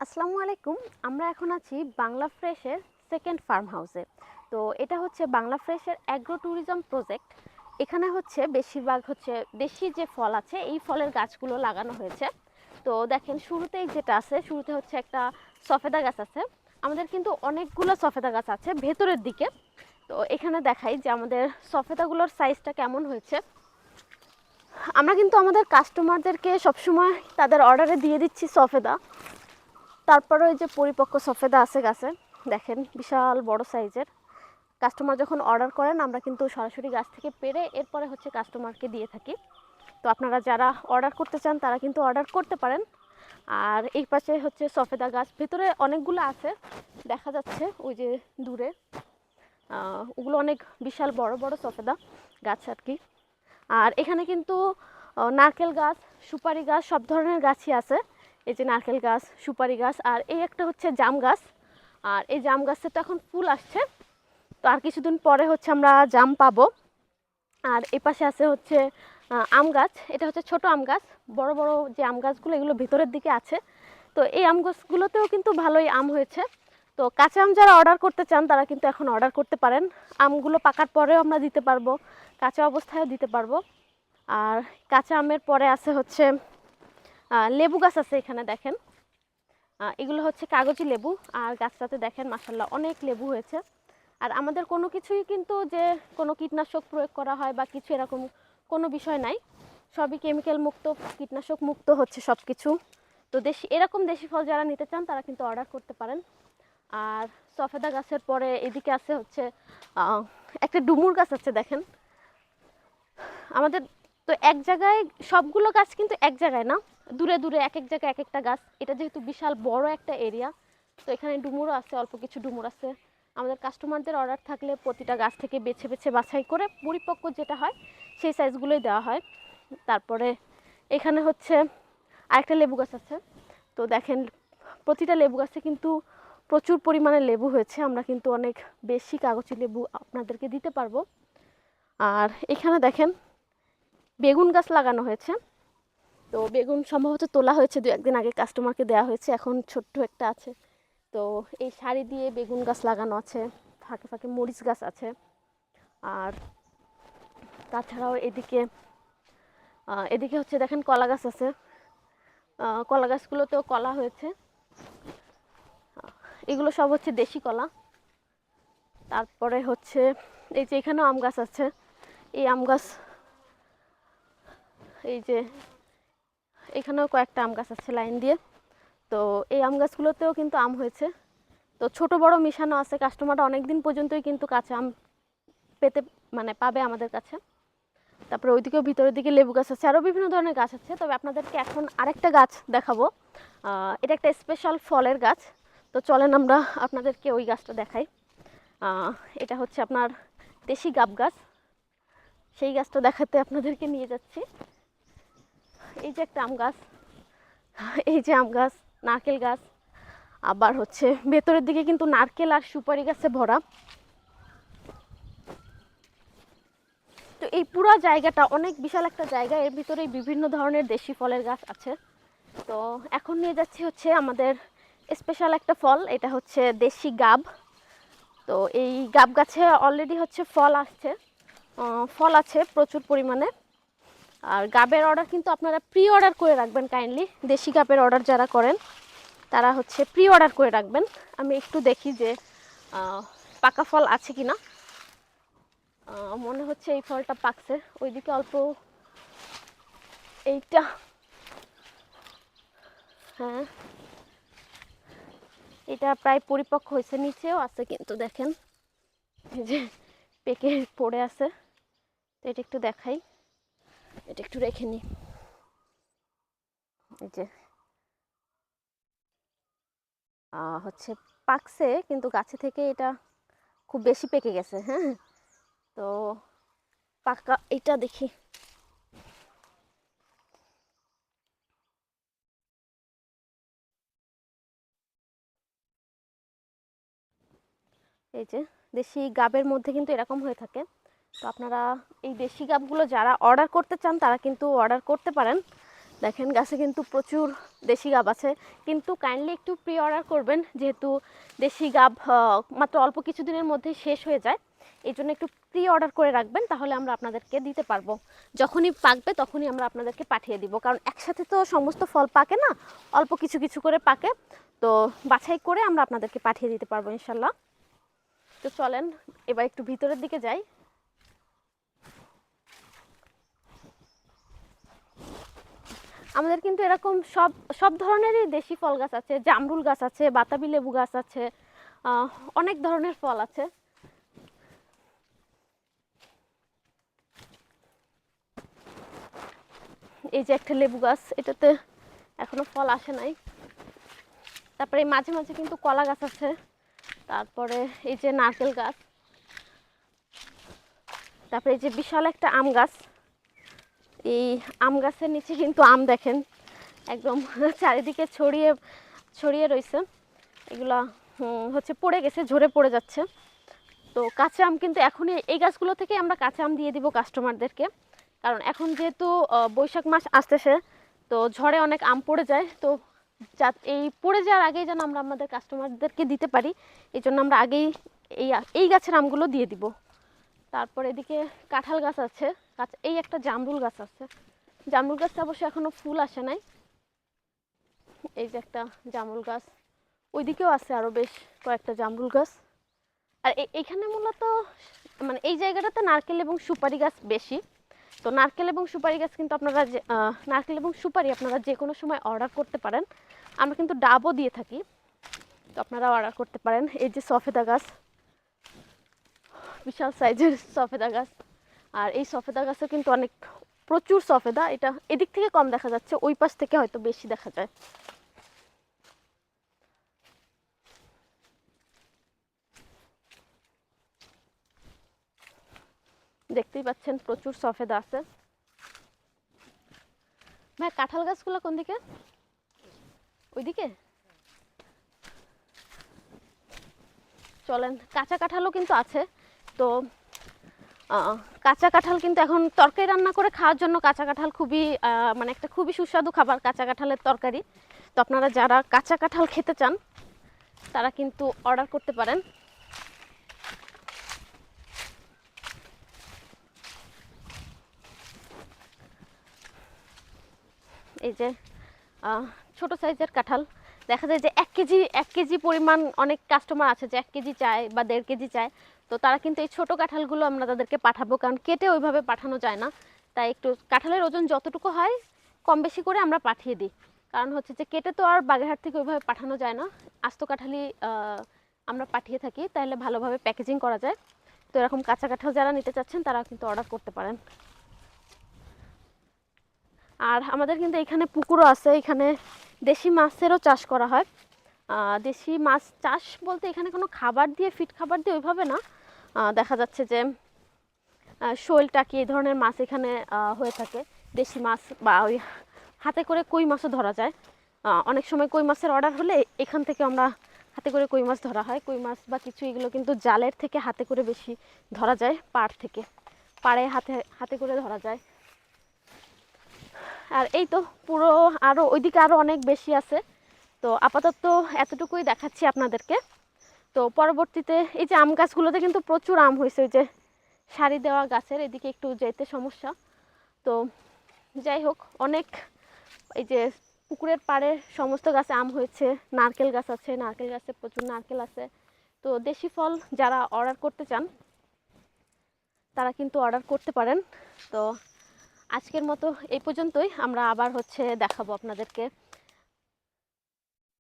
আসসালামু আলাইকুম। আমরা এখন আছি বাংলা ফ্রেশের সেকেন্ড ফার্ম হাউসে। তো এটা হচ্ছে বাংলা ফ্রেশের অ্যাগ্রো ট্যুরিজম প্রজেক্ট। এখানে হচ্ছে বেশিরভাগ হচ্ছে দেশি যে ফল আছে এই ফলের গাছগুলো লাগানো হয়েছে। তো দেখেন শুরুতেই যেটা আছে, শুরুতে হচ্ছে একটা সফেদা গাছ আছে। আমাদের কিন্তু অনেকগুলো সফেদা গাছ আছে ভেতরের দিকে। তো এখানে দেখাই যে আমাদের সফেদাগুলোর সাইজটা কেমন হয়েছে। আমরা কিন্তু আমাদের কাস্টমারদেরকে সবসময় তাদের অর্ডারে দিয়ে দিচ্ছি সফেদা। তারপরে ওই যে পরিপক্ক সফেদা আছে গাছে, দেখেন বিশাল বড় সাইজের। কাস্টমার যখন অর্ডার করেন আমরা কিন্তু সরাসরি গাছ থেকে পেড়ে এরপরে হচ্ছে কাস্টমারকে দিয়ে থাকি। তো আপনারা যারা অর্ডার করতে চান তারা কিন্তু অর্ডার করতে পারেন। আর এই পাশে হচ্ছে সফেদা গাছ, ভেতরে অনেকগুলো আছে দেখা যাচ্ছে ওই যে দূরে। ওগুলো অনেক বিশাল বড় বড় সফেদা গাছ আর কি। আর এখানে কিন্তু নারকেল গাছ, সুপারি গাছ, সব ধরনের গাছই আছে। এই যে নারকেল গাছ, সুপারি গাছ, আর এই একটা হচ্ছে জাম গাছ। আর এই জাম গাছের তো এখন ফুল আসছে, তো আর কিছুদিন পরে হচ্ছে আমরা জাম পাবো। আর এই পাশে আছে হচ্ছে আম গাছ। এটা হচ্ছে ছোট আম গাছ। বড় বড় যে আম গাছগুলো এগুলো ভেতরের দিকে আছে। তো এই আম গাছগুলোতেও কিন্তু ভালোই আম হয়েছে। তো কাঁচা আম যারা অর্ডার করতে চান তারা কিন্তু এখন অর্ডার করতে পারেন। আমগুলো পাকার পরেও আমরা দিতে পারবো, কাঁচা অবস্থায়ও দিতে পারবো। আর কাঁচা আমের পরে আছে হচ্ছে লেবু গাছ আছে এখানে দেখেন। এগুলো হচ্ছে কাগজি লেবু। আর গাছটাতে দেখেন মাশাল্লাহ অনেক লেবু হয়েছে। আর আমাদের কোনো কিছুই কিন্তু যে কোনো কীটনাশক প্রয়োগ করা হয় বা কিছু এরকম কোনো বিষয় নাই। সবই কেমিক্যাল মুক্ত, কীটনাশক মুক্ত হচ্ছে সব কিছু। তো দেশি এরকম দেশি ফল যারা নিতে চান তারা কিন্তু অর্ডার করতে পারেন। আর সফেদা গাছের পরে এদিকে আছে হচ্ছে একটা ডুমুর গাছ আছে দেখেন। আমাদের তো এক জায়গায় সবগুলো গাছ কিন্তু এক জায়গায় না, দূরে দূরে এক এক জায়গায় এক একটা গাছ। এটা যেহেতু বিশাল বড় একটা এরিয়া, তো এখানে ডুমুরও আছে, অল্প কিছু ডুমুর আছে। আমাদের কাস্টমারদের অর্ডার থাকলে প্রতিটা গাছ থেকে বেছে বেছে বাছাই করে পরিপক্ক যেটা হয় সেই সাইজগুলোই দেওয়া হয়। তারপরে এখানে হচ্ছে আরেকটা লেবু গাছ আছে। তো দেখেন প্রতিটা লেবু গাছে কিন্তু প্রচুর পরিমাণে লেবু হয়েছে। আমরা কিন্তু অনেক বেশি কাগজি লেবু আপনাদেরকে দিতে পারবো। আর এখানে দেখেন বেগুন গাছ লাগানো হয়েছে। তো বেগুন সম্ভবত তোলা হয়েছে দু একদিন আগে, কাস্টমারকে দেওয়া হয়েছে, এখন ছোট্ট একটা আছে। তো এই সারি দিয়ে বেগুন গাছ লাগানো আছে, ফাঁকে ফাঁকে মরিচ গাছ আছে। আর তাছাড়াও এদিকে এদিকে হচ্ছে দেখেন কলা গাছ আছে। কলা গাছগুলোতেও কলা হয়েছে। এগুলো সব হচ্ছে দেশি কলা। তারপরে হচ্ছে এই যে এখানেও আম গাছ আছে। এই আম গাছ, এই যে এখানেও কয়েকটা আম গাছ আছে লাইন দিয়ে। তো এই আম গাছগুলোতেও কিন্তু আম হয়েছে। তো ছোট বড় মিশানো আছে। কাস্টমাররা অনেক দিন পর্যন্তই কিন্তু কাঁচা আম পেতে পাবে আমাদের কাছে। তারপরে ওইদিকেও ভিতরের দিকে লেবু গাছ আছে, আরও বিভিন্ন ধরনের গাছ আছে। তবে আপনাদেরকে এখন আরেকটা গাছ দেখাবো। এটা একটা স্পেশাল ফলের গাছ। তো চলেন আমরা আপনাদেরকে ওই গাছটা দেখাই। এটা হচ্ছে আপনার দেশি গাব গাছ। সেই গাছটা দেখাতে আপনাদেরকে নিয়ে যাচ্ছি। এই যে একটা আম গাছ, এই যে আম গাছ, নারকেল গাছ, আবার হচ্ছে ভেতরের দিকে কিন্তু নারকেল আর সুপারি গাছে ভরা। তো এই পুরো জায়গাটা অনেক বিশাল একটা জায়গা, এর ভিতরেই বিভিন্ন ধরনের দেশি ফলের গাছ আছে। তো এখন নিয়ে যাচ্ছি হচ্ছে আমাদের স্পেশাল একটা ফল, এটা হচ্ছে দেশি গাব। তো এই গাব গাছে অলরেডি হচ্ছে ফল আসছে, ফল আছে প্রচুর পরিমাণে। আর গাবের অর্ডার কিন্তু আপনারা প্রি অর্ডার করে রাখবেন কাইন্ডলি। দেশি গাবের অর্ডার যারা করেন তারা হচ্ছে প্রি অর্ডার করে রাখবেন। আমি একটু দেখি যে পাকা ফল আছে কি না। মনে হচ্ছে এই ফলটা পাকছে, ওইদিকে অল্প, এইটা, হ্যাঁ এটা প্রায় পরিপক্ক হয়েছে। নিচেও আছে কিন্তু দেখেন এই যে পেকে পড়ে আছে। তো এটা একটু দেখাই, এটা একটু রেখে নিই। এই যে হচ্ছে পাকছে কিন্তু গাছে থেকে এটা খুব বেশি পেকে গেছে। হ্যাঁ, তো পাকা এটা দেখি। এই যে দেশি গাবের মধ্যে কিন্তু এরকম হয়ে থাকে। তো আপনারা এই দেশি গাবগুলো যারা অর্ডার করতে চান তারা কিন্তু অর্ডার করতে পারেন। দেখেন গাছে কিন্তু প্রচুর দেশি গাব আছে, কিন্তু কাইন্ডলি একটু প্রি অর্ডার করবেন, যেহেতু দেশি গাব মাত্র অল্প কিছুদিনের মধ্যে শেষ হয়ে যায়। এই জন্য একটু প্রি অর্ডার করে রাখবেন, তাহলে আমরা আপনাদেরকে দিতে পারবো। যখনই পাকবে তখনই আমরা আপনাদেরকে পাঠিয়ে দিব, কারণ একসাথে তো সমস্ত ফল পাকে না, অল্প কিছু কিছু করে পাকে। তো বাছাই করে আমরা আপনাদেরকে পাঠিয়ে দিতে পারবো ইনশাল্লাহ। তো চলেন এবার একটু ভিতরের দিকে যাই। আমাদের কিন্তু এরকম সব সব ধরনেরই দেশি ফল গাছ আছে, জামরুল গাছ আছে, বাতাবি লেবু গাছ আছে, অনেক ধরনের ফল আছে। এই যে একটা লেবু গাছ, এটাতে এখনো ফল আসে নাই। তারপরে মাঝে মাঝে কিন্তু কলা গাছ আছে। তারপরে এই যে নারকেল গাছ, তারপরে এই যে বিশাল একটা আম গাছ। এই আম গাছের নিচে কিন্তু আম দেখেন একদম চারিদিকে ছড়িয়ে ছড়িয়ে রয়েছে। এগুলা হচ্ছে পড়ে গেছে, ঝরে পড়ে যাচ্ছে। তো কাঁচা আম কিন্তু এখনই এই গাছগুলো থেকে আমরা কাঁচা আম দিয়ে দিব কাস্টমারদেরকে, কারণ এখন যেহেতু বৈশাখ মাস আসতেছে, তো ঝড়ে অনেক আম পড়ে যায়। তো এই পড়ে যাওয়ার আগেই যেন আমরা আমাদের কাস্টমারদেরকে দিতে পারি, এই জন্য আমরা আগেই এই এই গাছের আমগুলো দিয়ে দিব। তারপর এদিকে কাঁঠাল গাছ আছে, এই একটা জামরুল গাছ আছে। জামরুল গাছটা অবশ্য এখনো ফুল আসে নাই। এই যে একটা জামরুল গাছ, ওইদিকেও আছে আরও বেশ কয়েকটা জামরুল গাছ। আর এইখানে মূলত মানে এই জায়গাটাতে নারকেল এবং সুপারি গাছ বেশি। তো নারকেল এবং সুপারি গাছ কিন্তু আপনারা নারকেল এবং সুপারি আপনারা যে কোনো সময় অর্ডার করতে পারেন। আমরা কিন্তু ডাবও দিয়ে থাকি, তো আপনারা অর্ডার করতে পারেন। এই যে সফেদা গাছ, বিশাল সাইজের সফেদা গাছ। আর এই সফেদা গাছে কিন্তু অনেক প্রচুর সফেদা, এটা এদিক থেকে কম দেখা যাচ্ছে, ওই পাশ থেকে হয়তো বেশি দেখা যায়। দেখতেই পাচ্ছেন প্রচুর সফেদা আছে। ভাই কাঁঠাল গাছগুলো কোন দিকে? ওইদিকে চলেন। কাঁচা কাঁঠালও কিন্তু আছে। তো কাঁচা কাঁঠাল কিন্তু এখন তরকারি রান্না করে খাওয়ার জন্য কাঁচা কাঁঠাল খুবই মানে একটা খুবই সুস্বাদু খাবার, কাঁচা কাঁঠালের তরকারি। তো আপনারা যারা কাঁচা কাঁঠাল খেতে চান তারা কিন্তু অর্ডার করতে পারেন। এই যে ছোট সাইজের কাঁঠাল, দেখা যায় যে 1 কেজি পরিমাণ অনেক কাস্টমার আছে যে 1 কেজি চায় বা 1.5 কেজি চায়। তো তারা কিন্তু এই ছোট কাঁঠালগুলো আমরা তাদেরকে পাঠাবো, কারণ কেটে ওইভাবে পাঠানো যায় না। তাই একটু কাঁঠালের ওজন যতটুকু হয় কম বেশি করে আমরা পাঠিয়ে দিই, কারণ হচ্ছে যে কেটে তো আর বাগেরহাট থেকে ওইভাবে পাঠানো যায় না। আস্ত কাঁঠালই আমরা পাঠিয়ে থাকি, তাহলে ভালোভাবে প্যাকেজিং করা যায়। তো এরকম কাঁচা কাঁঠাল যারা নিতে চাচ্ছেন তারা কিন্তু অর্ডার করতে পারেন। আর আমাদের কিন্তু এখানে পুকুরও আছে, এখানে দেশি মাছেরও চাষ করা হয়। দেশি মাছ চাষ বলতে এখানে কোনো খাবার দিয়ে ফিট খাবার দিয়ে ওইভাবে না, দেখা যাচ্ছে যে শোল টাকি এই ধরনের মাছ এখানে হয়ে থাকে। দেশি মাছ বা ওই হাতে করে কই মাছও ধরা যায়। অনেক সময় কই মাছের অর্ডার হলে এখান থেকে আমরা হাতে করে কই মাছ ধরা হয়। কই মাছ বা কিছু এগুলো কিন্তু জালের থেকে হাতে করে বেশি ধরা যায়, পাড় থেকে পাড়ে হাতে হাতে করে ধরা যায়। আর এই তো পুরো আরও ওইদিকে আরও অনেক বেশি আছে। তো আপাতত এতটুকুই দেখাচ্ছি আপনাদেরকে। তো পরবর্তীতে এই যে আম গাছগুলোতে কিন্তু প্রচুর আম হয়েছে, ওই যে সারি দেওয়া গাছের এদিকে একটু যেতে সমস্যা। তো যাই হোক, অনেক এই যে পুকুরের পাড়ে সমস্ত গাছে আম হয়েছে। নারকেল গাছ আছে, নারকেল গাছে প্রচুর নারকেল আছে। তো দেশি ফল যারা অর্ডার করতে চান তারা কিন্তু অর্ডার করতে পারেন। তো আজকের মতো এই পর্যন্তই, আমরা আবার দেখাবো আপনাদেরকে